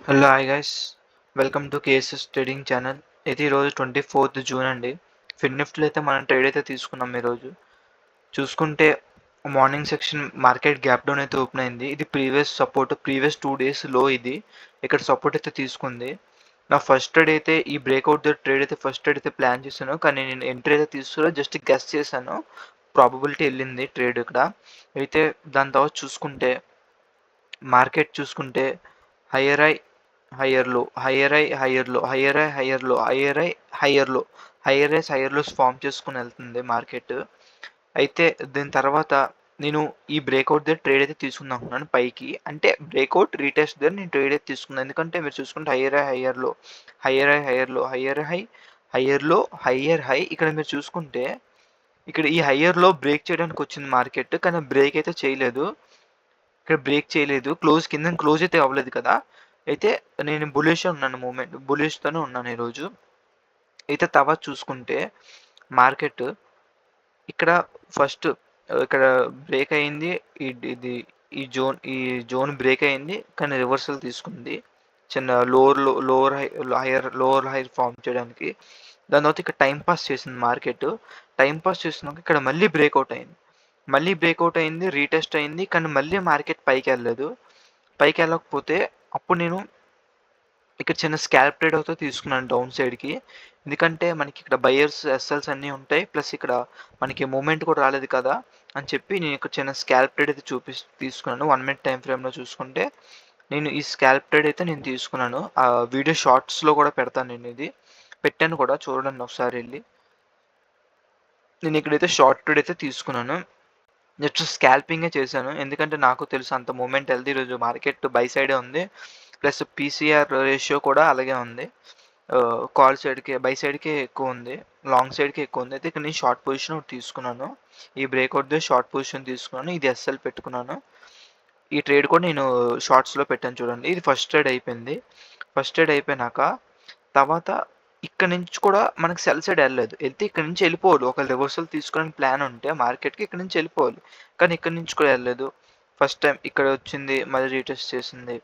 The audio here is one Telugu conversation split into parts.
Hello hi guys, welcome to KSS trading channel. ఇది ఈరోజు 24th జూన్ అండి. ఫిన్ నిఫ్టీలో అయితే మనం ట్రేడ్ అయితే తీసుకున్నాం. ఈరోజు చూసుకుంటే morning section market gap down అయితే ఓపెన్ అయింది. ఇది ప్రీవియస్ 2 days లో ఇది ఇక్కడ సపోర్ట్ అయితే తీసుకుంది. నా ఫస్ట్ ట్రేడ్ అయితే ఈ బ్రేక్అవుట్ ట్రేడ్ అయితే ఫస్ట్ ట్రేడ్ అయితే ప్లాన్ చేశాను, కానీ నేను ఎంట్రీ అయితే తీసుకురా జస్ట్ గెస్ చేశాను. ప్రాబబిలిటీ వెళ్ళింది ట్రేడ్ ఇక్కడ అయితే. దాని తర్వాత చూసుకుంటే మార్కెట్ చూసుకుంటే higher high higher low, higher high higher low, higher high higher low, higher high higher low, higher highs higher lows form చేసుకుని వెళ్తుంది మార్కెట్ అయితే. దీని తర్వాత నేను ఈ బ్రేక్అవుట్ దగ్గర ట్రేడ్ అయితే తీసుకుందాం అనుకున్నాను పైకి. అంటే బ్రేక్అవుట్ రీటెస్ట్ దగ్గర నేను ట్రేడ్ అయితే తీసుకున్నాను, ఎందుకంటే మీరు చూసుకుంటే higher high higher low, higher high higher low, higher high higher low, higher high. ఇక్కడ మీరు చూసుకుంటే ఇక్కడ ఈ హయ్యర్ లో బ్రేక్ చేయడానికి వచ్చింది మార్కెట్, కానీ బ్రేక్ అయితే చేయలేదు. ఇక్కడ బ్రేక్ చేయలేదు, కింద క్లోజ్ అయితే అవ్వలేదు కదా. అయితే నేను బులిష్ ఉన్నాను, బులిష్తోనే ఉన్నాను ఈరోజు అయితే. తర్వాత చూసుకుంటే మార్కెట్ ఇక్కడ ఫస్ట్ ఇక్కడ బ్రేక్ అయింది. ఇది ఈ జోన్ బ్రేక్ అయింది, కానీ రివర్సల్ తీసుకుంది చిన్న లోవర్ హై ఫామ్ చేయడానికి. దాని తర్వాత ఇక్కడ టైం పాస్ చేసింది మార్కెట్. టైం పాస్ చేసినాక ఇక్కడ మళ్ళీ బ్రేక్అవుట్ అయింది, రీటెస్ట్ అయింది, కానీ మళ్ళీ మార్కెట్ పైకి వెళ్ళలేదు. పైకి వెళ్ళకపోతే అప్పుడు నేను ఇక్కడ చిన్న స్కాల్ప్ ట్రేడ్ అవుతే తీసుకున్నాను డౌన్ సైడ్కి, ఎందుకంటే మనకి ఇక్కడ బయర్స్ ఎస్ఎల్స్ అన్నీ ఉంటాయి, ప్లస్ ఇక్కడ మనకి మూమెంట్ కూడా రాలేదు కదా అని చెప్పి నేను ఇక్కడ చిన్న స్కాల్ప్ ట్రేడ్ అయితే తీసుకున్నాను. 1 minute టైం ఫ్రేమ్లో చూసుకుంటే నేను ఈ స్కాల్ప్ ట్రేడ్ అయితే నేను తీసుకున్నాను. ఆ వీడియో షార్ట్స్లో కూడా పెడతాను, నేను ఇది పెట్టాను కూడా, చూడండి ఒకసారి వెళ్ళి. నేను ఇక్కడైతే షార్ట్ ట్రేడ్ అయితే తీసుకున్నాను, జస్ట్ స్కాల్పింగే చేశాను, ఎందుకంటే నాకు తెలుసు అంత మూమెంట్ వెళ్తే ఈరోజు మార్కెట్ బై సైడే ఉంది, ప్లస్ పీసీఆర్ రేషియో కూడా అలాగే ఉంది. కాల్ సైడ్కి బై సైడ్కి ఎక్కువ ఉంది, లాంగ్ సైడ్కి ఎక్కువ ఉంది. అయితే ఇక్కడ నేను షార్ట్ పొజిషన్ ఒకటి తీసుకున్నాను, ఈ బ్రేక్అవుట్ షార్ట్ పొజిషన్ తీసుకున్నాను, ఇది ఎస్ఎల్ పెట్టుకున్నాను. ఈ ట్రేడ్ కూడా నేను షార్ట్స్లో పెట్టాను చూడండి. ఇది ఫస్ట్ ట్రేడ్ అయిపోయింది. ఫస్ట్ ట్రేడ్ అయిపోయినాక తర్వాత ఇక్కడ నుంచి కూడా మనకి సెల్ సైడ్ వెళ్తే ఇక్కడ నుంచి వెళ్ళిపోవాలి. ఒక రివర్సల్ తీసుకోవడానికి ప్లాన్ ఉంటే మార్కెట్కి ఇక్కడ నుంచి వెళ్ళిపోవాలి, కానీ ఇక్కడ నుంచి కూడా వెళ్ళలేదు. ఫస్ట్ టైం ఇక్కడ వచ్చింది, మళ్ళీ రీటెస్ట్ చేసింది,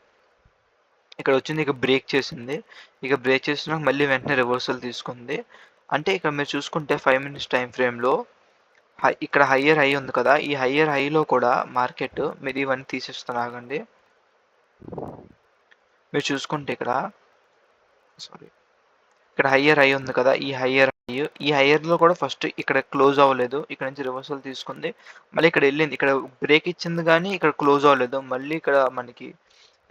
ఇక్కడ వచ్చింది, ఇక బ్రేక్ చేసింది. ఇక బ్రేక్ చేసినాక మళ్ళీ వెంటనే రివర్సల్ తీసుకుంది. అంటే ఇక్కడ మీరు చూసుకుంటే 5 minutes టైం ఫ్రేమ్లో ఇక్కడ హయ్యర్ హై ఉంది కదా, ఈ హయ్యర్ హైలో కూడా మార్కెట్, మీరు ఇవన్నీ తీసేస్తాను ఆగండి. మీరు చూసుకుంటే ఇక్కడ హయ్యర్ హై ఉంది కదా, ఈ హయ్యర్లో కూడా ఫస్ట్ ఇక్కడ క్లోజ్ అవ్వలేదు, ఇక్కడ నుంచి రివర్సల్ తీసుకుంది, మళ్ళీ ఇక్కడ వెళ్ళింది, ఇక్కడ బ్రేక్ ఇచ్చింది కానీ ఇక్కడ క్లోజ్ అవ్వలేదు, మళ్ళీ ఇక్కడ మనకి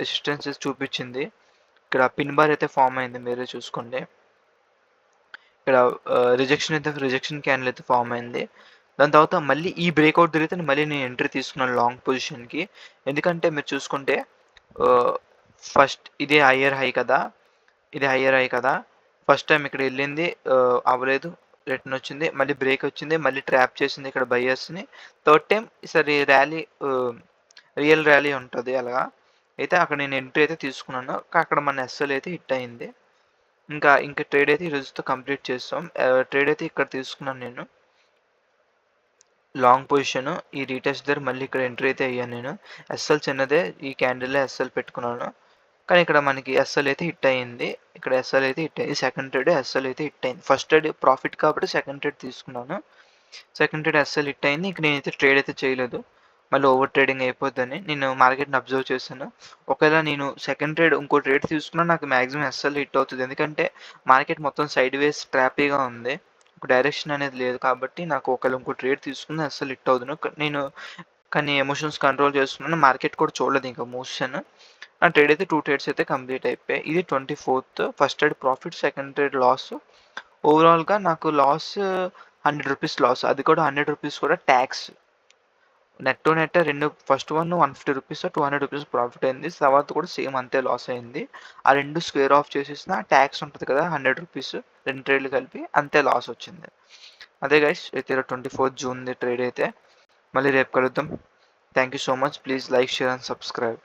రెసిస్టెన్సెస్ చూపించింది. ఇక్కడ పిన్ బార్ అయితే ఫామ్ అయింది, మీరే చూసుకోండి. ఇక్కడ రిజెక్షన్ క్యాండిల్ అయితే ఫామ్ అయింది. దాని తర్వాత మళ్ళీ ఈ బ్రేక్అవుట్ జరిగితే మళ్ళీ నేను ఎంట్రీ తీసుకున్నాను లాంగ్ పొజిషన్కి, ఎందుకంటే మీరు చూసుకుంటే ఫస్ట్ ఇది హయ్యర్ హై కదా, ఫస్ట్ టైం ఇక్కడ వెళ్ళింది, అవ్వలేదు, రిటర్న్ వచ్చింది, మళ్ళీ బ్రేక్ వచ్చింది, మళ్ళీ ట్రాప్ చేసింది ఇక్కడ బయర్స్ని. థర్డ్ టైం ఈసారి రియల్ ర్యాలీ ఉంటుంది అలాగా. అయితే అక్కడ నేను ఎంట్రీ అయితే తీసుకున్నాను, అక్కడ మన ఎస్ఎల్ అయితే హిట్ అయింది. ఇంకా ట్రేడ్ అయితే ఈరోజుతో కంప్లీట్ చేస్తాం. ట్రేడ్ అయితే ఇక్కడ తీసుకున్నాను నేను లాంగ్ పొజిషన్. ఈ రీటెస్ట్ దగ్గర మళ్ళీ ఇక్కడ ఎంట్రీ అయితే అయ్యాను నేను. ఎస్ఎల్ చిన్నదే, ఈ క్యాండిల్లో ఎస్ఎల్ పెట్టుకున్నాను, కానీ ఇక్కడ మనకి ఎస్ఎల్ అయితే హిట్ అయ్యింది. ఇక్కడ ఎస్ఎల్ అయితే హిట్ అయ్యింది, సెకండ్ ట్రేడ్ ఎస్ఎల్ అయితే హిట్ అయింది. ఫస్ట్ ట్రేడ్ ప్రాఫిట్ కాబట్టి సెకండ్ ట్రేడ్ తీసుకున్నాను, సెకండ్ ట్రేడ్ ఎస్ఎల్ హిట్ అయింది. ఇంక నేనైతే ట్రేడ్ అయితే చేయలేదు, మళ్ళీ ఓవర్ ట్రేడింగ్ అయిపోద్దని నేను మార్కెట్ని అబ్జర్వ్ చేశాను. ఒకవేళ నేను సెకండ్ ట్రేడ్ ఇంకో ట్రేడ్ తీసుకున్నా నాకు మ్యాక్సిమం ఎస్ఎల్ హిట్ అవుతుంది, ఎందుకంటే మార్కెట్ మొత్తం సైడ్ వేస్ ట్రాపీగా ఉంది, ఒక డైరెక్షన్ అనేది లేదు. కాబట్టి నాకు ఒకవేళ ఇంకో ట్రేడ్ తీసుకున్నా ఎస్ఎల్ హిట్ అవుతుంది. కానీ ఎమోషన్స్ కంట్రోల్ చేస్తున్నాను, మార్కెట్ కూడా చూడలేదు ఇంకా మోషన్. ఆ ట్రేడ్ అయితే 2 ట్రేడ్స్ అయితే కంప్లీట్ అయిపోయాయి. ఇది 24th. First trade profit, second trade loss. ఓవరాల్గా నాకు లాస్ 100 రూపీస్ లాస్, అది కూడా 100 రూపీస్ కూడా ట్యాక్స్. నెట్ టు నెట్ రెండు, ఫస్ట్ 150 రూపీస్ 200 రూపీస్ ప్రాఫిట్ అయింది, తర్వాత కూడా సేమ్ అంతే లాస్ అయింది. ఆ రెండు స్క్వేర్ ఆఫ్ చేసేసిన ట్యాక్స్ ఉంటుంది కదా 100 రూపీస్, రెండు ట్రేడ్లు కలిపి అంతే లాస్ వచ్చింది. అదే గైస్, అయితే 24th జూన్ ట్రేడ్ అయితే. మళ్ళీ రేపు కలుద్దాం. Thank you so much. Please like, share and subscribe.